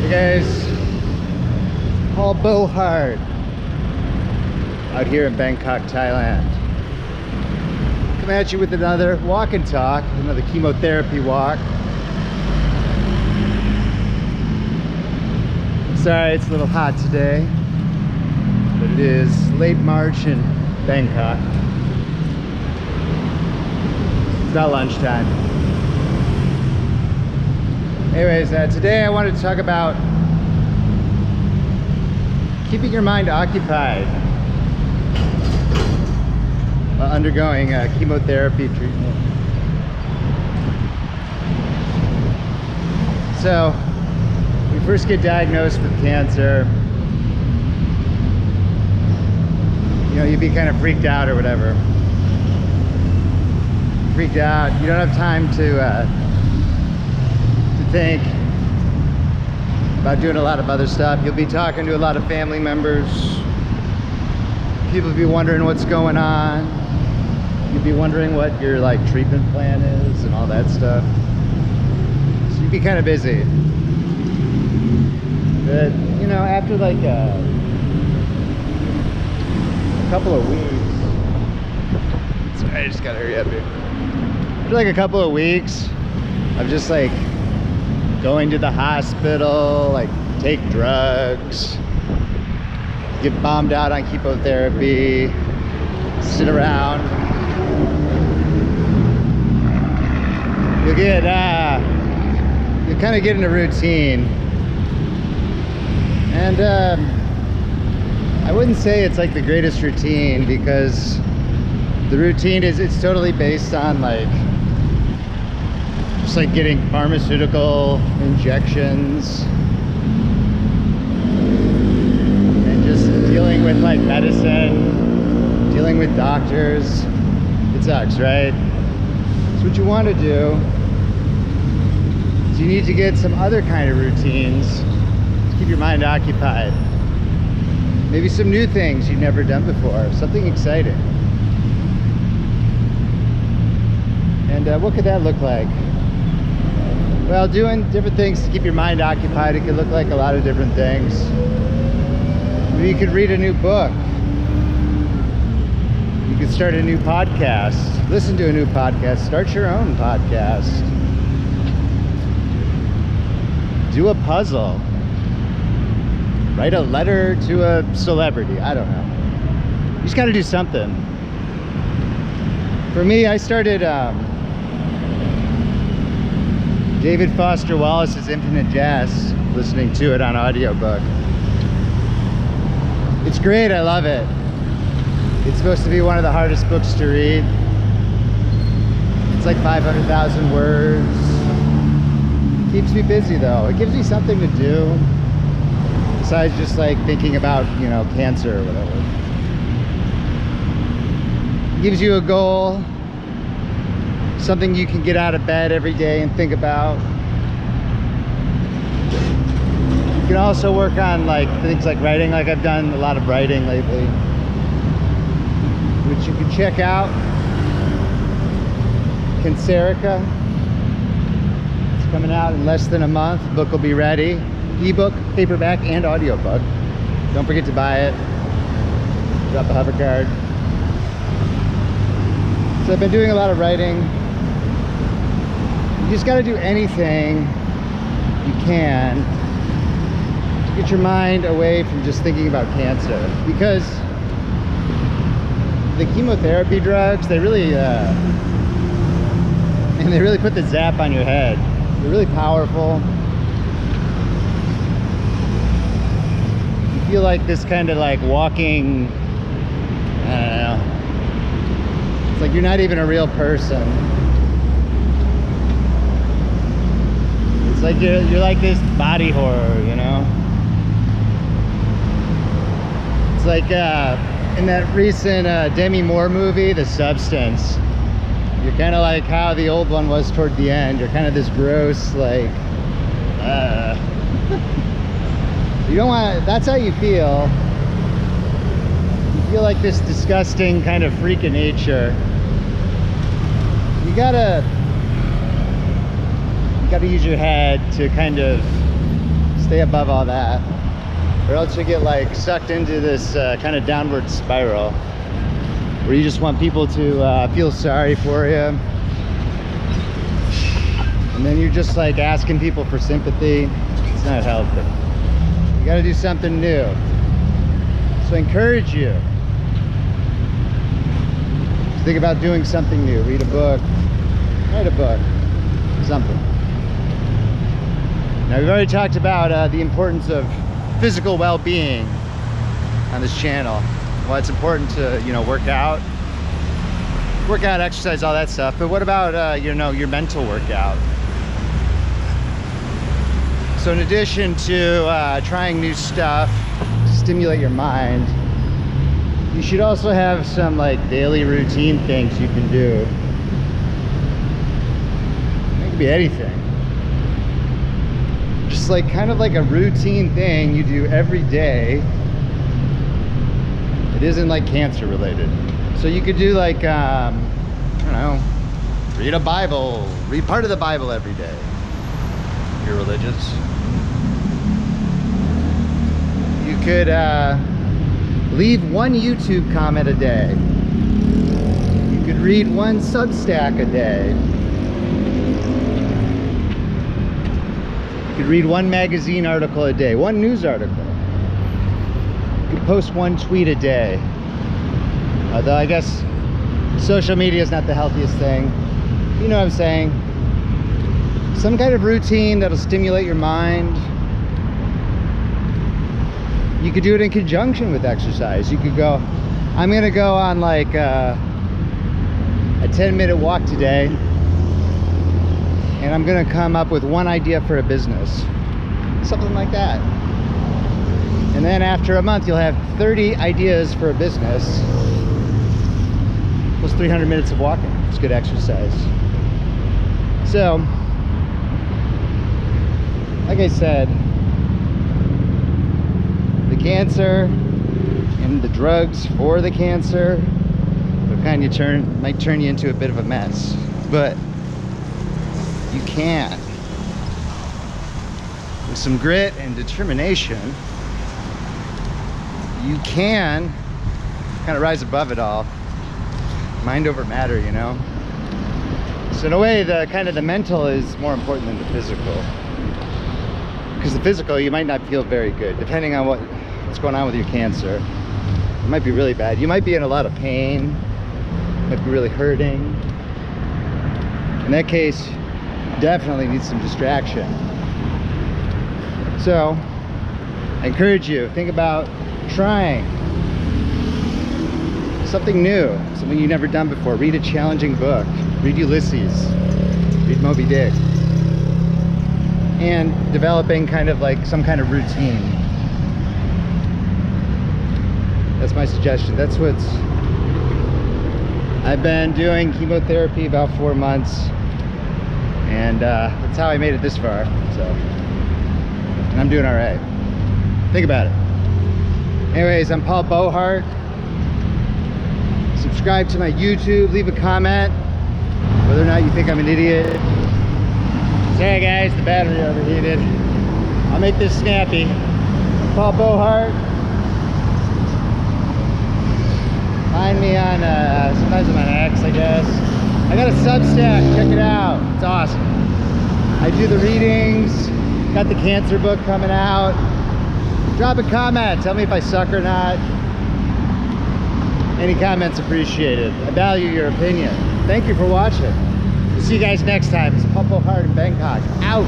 Hey guys, Paul Beauheart out here in Bangkok, Thailand. Coming at you with another walk and talk, another chemotherapy walk. Sorry, it's a little hot today, but it is late March in Bangkok. It's not lunchtime. Anyways, today I wanted to talk about keeping your mind occupied while undergoing chemotherapy treatment. So, when you first get diagnosed with cancer, you know, you'd be kind of freaked out or whatever. Freaked out, you don't have time to think about doing a lot of other stuff. You'll be talking to a lot of family members. People will be wondering what's going on. You'll be wondering what your treatment plan is and all that stuff. So you'd be kind of busy. But you know, after a couple of weeks, sorry, I just gotta hurry up here. After a couple of weeks of just going to the hospital, take drugs, get bombed out on chemotherapy, sit around. You'll kind of get in a routine. And I wouldn't say it's the greatest routine, because the routine it's totally based on just getting pharmaceutical injections and just dealing with medicine, dealing with doctors. It sucks, right? So what you want to do is you need to get some other kind of routines to keep your mind occupied. Maybe some new things you've never done before, something exciting. And what could that look like? Well, doing different things to keep your mind occupied, it could look like a lot of different things. Maybe you could read a new book. You could start a new podcast. Listen to a new podcast. Start your own podcast. Do a puzzle. Write a letter to a celebrity. I don't know. You just got to do something. For me, I started David Foster Wallace's Infinite Jest, listening to it on audiobook. It's great, I love it. It's supposed to be one of the hardest books to read. It's 500,000 words. It keeps me busy though. It gives me something to do besides just thinking about, cancer or whatever. It gives you a goal. Something you can get out of bed every day and think about. You can also work on things like writing. I've done a lot of writing lately, which you can check out. Cancerica. It's coming out in less than a month. The book will be ready. Ebook, paperback, and audiobook. Don't forget to buy it. Drop a hover card. So I've been doing a lot of writing. You just got to do anything you can to get your mind away from just thinking about cancer, because the chemotherapy drugs, they really put the zap on your head. They're really powerful. You feel like this kind of walking, I don't know, it's you're not even a real person. It's you're like this body horror, you know? It's in that recent Demi Moore movie, The Substance. You're kind of like how the old one was toward the end. You're kind of this gross, you don't want, that's how you feel. You feel like this disgusting kind of freak of nature. You gotta use your head to kind of stay above all that, or else you get like sucked into this kind of downward spiral where you just want people to feel sorry for you, and then you're just like asking people for sympathy. It's not healthy. You got to do something new. So I encourage you to think about doing something new. Read a book, write a book, something. Now, we've already talked about the importance of physical well-being on this channel. Well, it's important to, you know, work out, exercise, all that stuff. But what about, you know, your mental workout? So in addition to trying new stuff to stimulate your mind, you should also have some like daily routine things you can do. It could be anything. Just like kind of like a routine thing you do every day. It isn't like cancer related. So you could do like, I don't know, read a Bible, read part of the Bible every day. If you're religious. You could leave one YouTube comment a day. You could read one Substack a day. You could read one magazine article a day, one news article. You could post one tweet a day. Although I guess social media is not the healthiest thing. You know what I'm saying? Some kind of routine that'll stimulate your mind. You could do it in conjunction with exercise. You could go, I'm gonna go on like a 10-minute walk today, and I'm gonna come up with one idea for a business. Something like that. And then after a month, you'll have 30 ideas for a business. Plus 300 minutes of walking. It's good exercise. So, like I said, the cancer and the drugs for the cancer will kind of might turn you into a bit of a mess, but you can, with some grit and determination, you can kind of rise above it all. Mind over matter, you know. So in a way, the kind of the mental is more important than the physical, because the physical you might not feel very good depending on what's going on with your cancer. It might be really bad. You might be in a lot of pain. You might be really hurting. In that case, you definitely need some distraction. So I encourage you, think about trying something new, something you've never done before. Read a challenging book. Read Ulysses. Read Moby Dick. And developing kind of like some kind of routine. That's my suggestion. That's what's I've been doing chemotherapy about 4 months, and that's how I made it this far. So, and I'm doing all right. Think about it. Anyways, I'm Paul Beauheart. Subscribe to my YouTube, leave a comment whether or not you think I'm an idiot. Sorry guys, the battery overheated. I'll make this snappy. Paul Beauheart. Find me on, sometimes I'm on X, I guess. I got a Substack, check it out. It's awesome. I do the readings, got the cancer book coming out. Drop a comment, tell me if I suck or not. Any comments appreciated. I value your opinion. Thank you for watching. We'll see you guys next time. It's Paul Beauheart in Bangkok. Out.